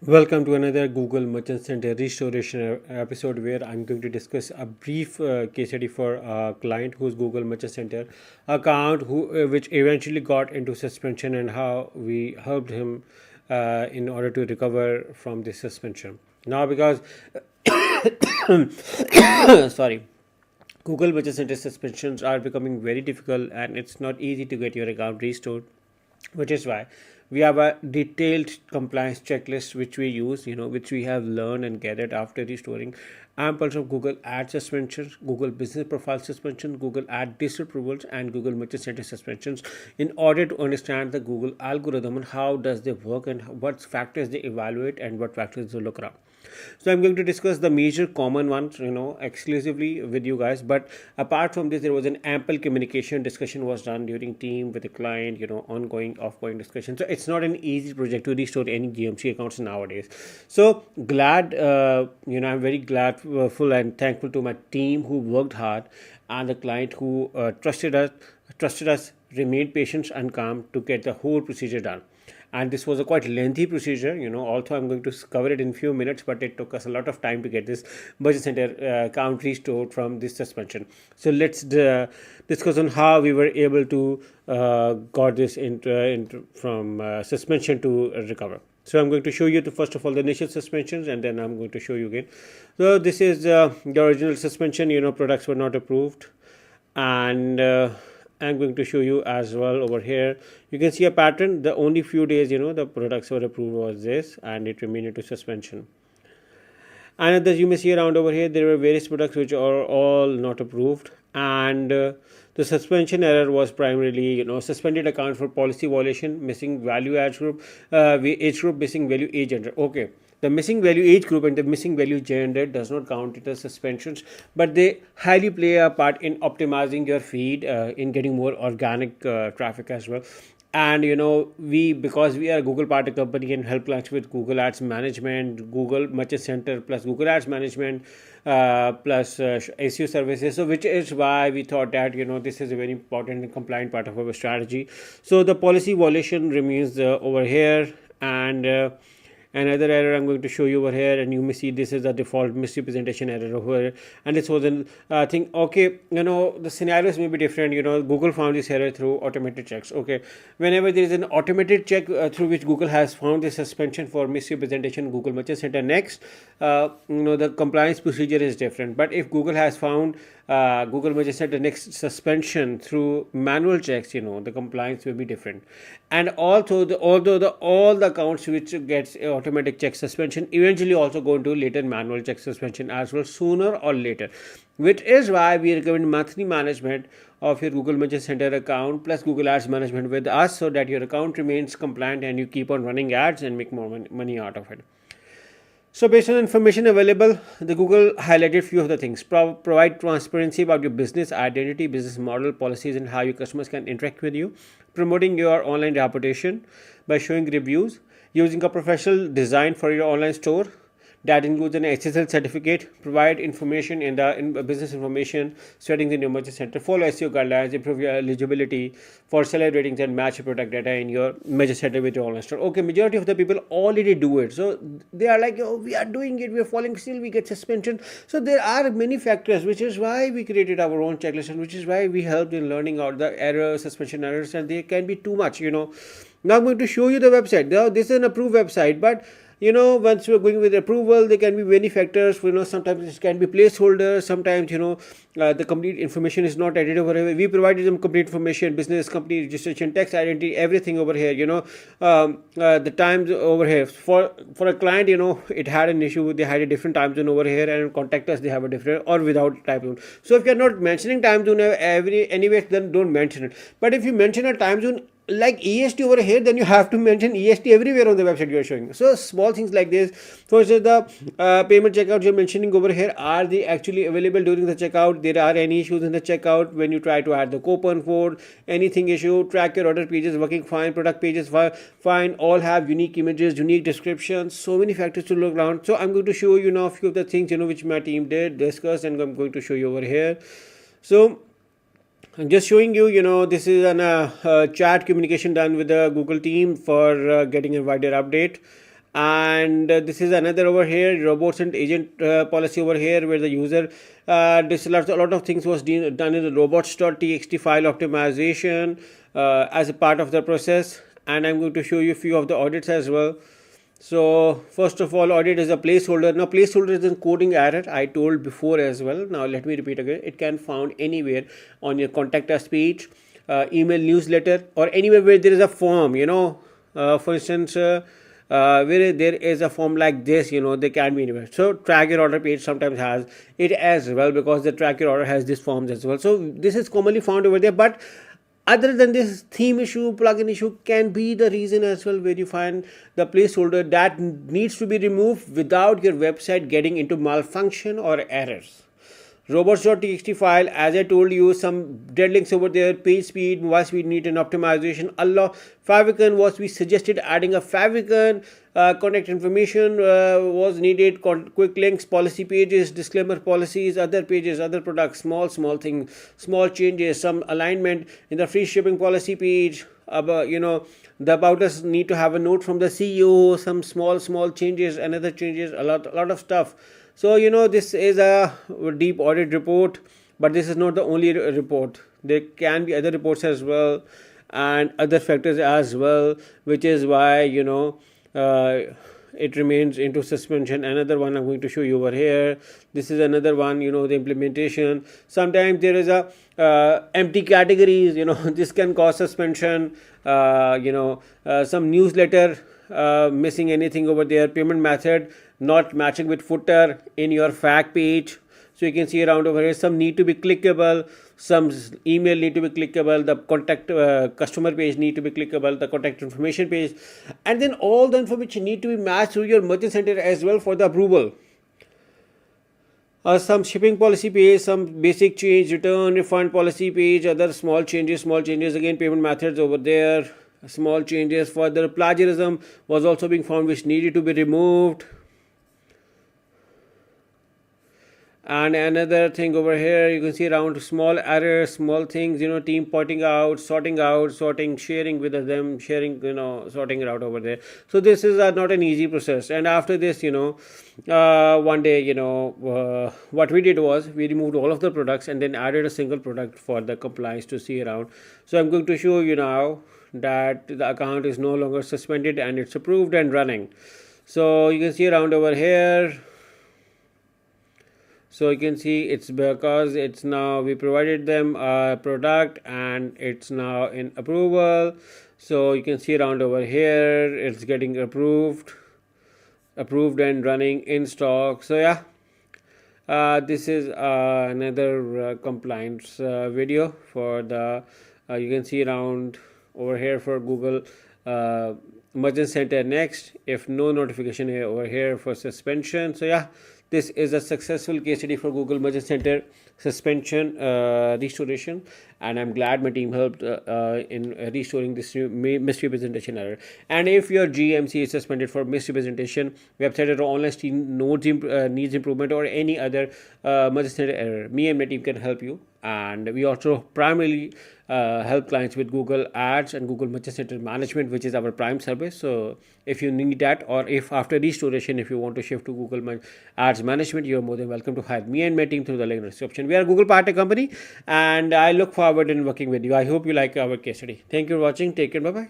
Welcome to another Google Merchant Center restoration episode where I'm going to discuss a brief case study for a client whose Google Merchant Center account which eventually got into suspension and how we helped him in order to recover from this suspension. Now because sorry, Google Merchant Center suspensions are becoming very difficult and it's not easy to get your account restored, which is why we have a detailed compliance checklist which we use, which we have learned and gathered after restoring amples of Google Ad suspensions, Google Business Profile suspension, Google Ad disapprovals, and Google Merchant Center suspensions in order to understand the Google algorithm and how does they work and what factors they evaluate and what factors they look around. So I'm going to discuss the major common ones, exclusively with you guys. But apart from this, there was an ample communication discussion was done during team with the client, ongoing, offgoing discussion. So it's not an easy project to restore any GMC accounts nowadays. So glad, I'm very glad, full and thankful to my team who worked hard and the client who trusted us, remained patient and calm to get the whole procedure done. And this was a quite lengthy procedure, also I'm going to cover it in few minutes, but it took us a lot of time to get this budget center account restored from this suspension. So let's discuss on how we were able to got this from suspension to recover. So I'm going to show you first of all the initial suspensions, and then I'm going to show you again. So this is the original suspension. Products were not approved, and I'm going to show you as well over here. You can see a pattern. The only few days, the products were approved was this, and it remained into suspension. And as you may see around over here, there were various products which are all not approved, and the suspension error was primarily, suspended account for policy violation, missing value age group, missing value age gender. Okay, the missing value age group and the missing value gender does not count it as suspensions, but they highly play a part in optimizing your feed, in getting more organic traffic as well. And because we are a Google partner company and help clients with Google Ads management, Google Merchant Center plus Google Ads management, plus SEO services, so which is why we thought that this is a very important and compliant part of our strategy. So the policy violation remains over here, and another error I'm going to show you over here, and you may see this is the default misrepresentation error over here, and this was an thing. Okay, the scenarios may be different. Google found this error through automated checks. Okay, whenever there is an automated check through which Google has found the suspension for misrepresentation, Google Merchant Center next, the compliance procedure is different. But if Google has found Google Merchant Center next suspension through manual checks, the compliance will be different. And also all the accounts which gets automatic check suspension eventually also go into later manual check suspension as well, sooner or later, which is why we recommend monthly management of your Google Merchant Center account plus Google Ads management with us, so that your account remains compliant and you keep on running ads and make more money out of it. So based on information available, the Google highlighted few of the things. Provide transparency about your business identity, business model, policies, and how your customers can interact with you. Promoting your online reputation by showing reviews. Using a professional design for your online store. That includes an SSL certificate. Provide information in business information settings in your merchant center. Follow SEO guidelines. Improve your eligibility for seller ratings and match your product data in your merchant center with your online store. Okay, majority of the people already do it. So they are like, oh, we are doing it. We are following. Still, we get suspension. So there are many factors, which is why we created our own checklist, and which is why we helped in learning out the errors, suspension errors, and they can be too much. Now I'm going to show you the website. Now this is an approved website, but once we're going with approval, there can be many factors. Sometimes it can be placeholders. Sometimes the complete information is not added over here. We provided them complete information, business, company registration, tax identity, everything over here. The times over here for a client, it had an issue. They had a different time zone over here, and contact us. They have a different or without time zone. So if you're not mentioning time zone anyway, then don't mention it. But if you mention a time zone like EST over here, then you have to mention EST everywhere on the website you are showing. So small things like this. First is the payment checkouts you're mentioning over here. Are they actually available during the checkout? There are any issues in the checkout when you try to add the coupon code, anything issue. Track your order pages working fine, product pages fine, all have unique images, unique descriptions, so many factors to look around. So I'm going to show you now a few of the things which my team did discuss, and I'm going to show you over here. So I'm just showing you, this is an chat communication done with the Google team for getting a wider update. And this is another over here, robots and agent policy over here, where the user this a lot of things was done in the robots.txt file optimization as a part of the process. And I'm going to show you a few of the audits as well. So first of all, audit is a placeholder. Now placeholder is a coding error, I told before as well. Now let me repeat again. It can found anywhere on your contact us page, email, newsletter, or anywhere where there is a form, for instance, where there is a form like this, they can be anywhere. So track your order page sometimes has it as well, because the track your order has this forms as well. So this is commonly found over there. But other than this, theme issue, plugin issue can be the reason as well, where you find the placeholder that needs to be removed without your website getting into malfunction or errors. Robots.txt file, as I told you, some dead links over there, page speed, mobile speed need an optimization. Favicon was we suggested adding a favicon, contact information was needed, quick links, policy pages, disclaimer policies, other pages, other products, small things, small changes, some alignment in the free shipping policy page. The about us need to have a note from the CEO, some small changes, another changes, a lot of stuff. So this is a deep audit report, but this is not the only report. There can be other reports as well and other factors as well, which is why it remains into suspension. Another one I'm going to show you over here. This is another one, the implementation. Sometimes there is a empty categories, this can cause suspension. Some newsletter missing anything over there, payment method not matching with footer in your fact page. So you can see around over here, some need to be clickable, some email need to be clickable, the contact customer page need to be clickable, the contact information page, and then all the information need to be matched through your merchant center as well for the approval. Some shipping policy page, some basic change, return, refund policy page, other small changes, again payment methods over there, small changes. Further, plagiarism was also being found, which needed to be removed. And another thing over here, you can see around small errors, small things, team pointing out, sorting, sharing with them, sorting it out over there. So this is not an easy process. And after this, one day, what we did was we removed all of the products and then added a single product for the compliance to see around. So I'm going to show you now that the account is no longer suspended and it's approved and running. So you can see around over here. So you can see it's because it's now we provided them a product and it's now in approval. So you can see around over here it's getting approved and running in stock. So yeah, this is another compliance video for the you can see around over here for Google Merchant Center next, if no notification here over here for suspension. So yeah, this is a successful case study for Google Merchant Center suspension restoration, and I'm glad my team helped in restoring this misrepresentation error. And if your GMC is suspended for misrepresentation, website or online store needs improvement, or any other Merchant Center error, me and my team can help you. And we also primarily help clients with Google Ads and Google Merchant Center management, which is our prime service. So if you need that, or if after restoration, if you want to shift to Google Ads management, you're more than welcome to hire me and my team through the link in the description. We are a Google partner company, and I look forward in working with you. I hope you like our case study. Thank you for watching. Take care. Bye bye.